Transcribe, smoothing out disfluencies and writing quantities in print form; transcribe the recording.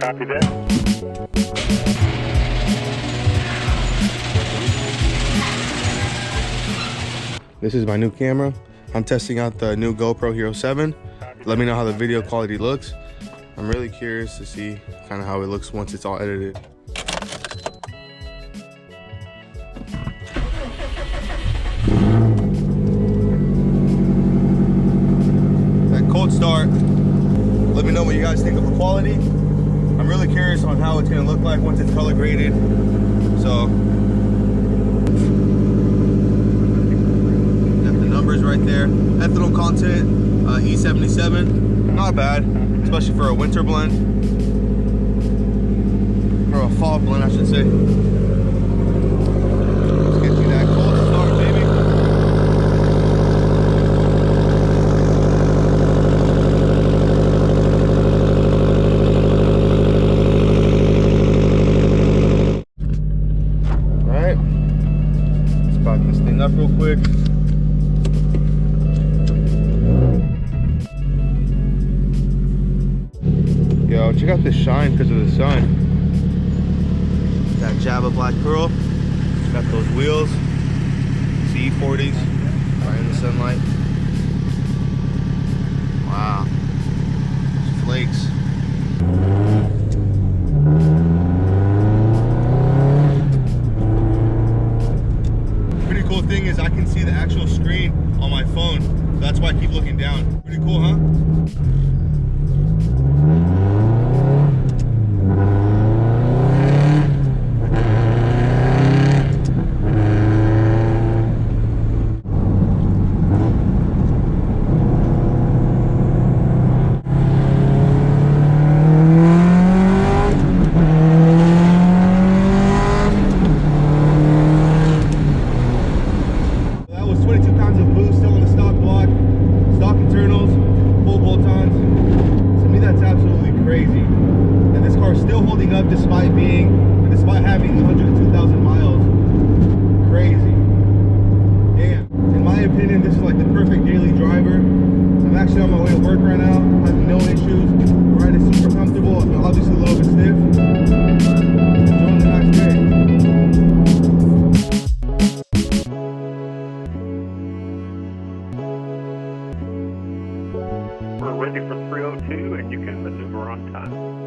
Copy that. This is my new camera. I'm testing out the new GoPro Hero 7. Let me know how the video quality looks. I'm really curious to see kind of how it looks once it's all edited. That cold start. Let me know what you guys think of the quality. I'm really curious on how it's gonna look like once it's color graded. So right there, ethanol content, E77, not bad, especially for a winter blend, or a fall blend, I should say. Let's get you that cold start, baby. All right, let's back this thing up real quick. Yo, check out this shine because of the sun. That Java black pearl. Got those wheels. C40s. Right in the sunlight. Wow. Flakes. Pretty cool thing is I can see the actual screen on my phone. That's why I keep looking down. Pretty cool, huh? Despite having 102,000 miles. Crazy. Damn. In my opinion, this is like the perfect daily driver. I'm actually on my way to work right now, having no issues. Riding super comfortable, obviously a little bit stiff. Enjoying the nice day. We're ready for 302 and you can maneuver on time.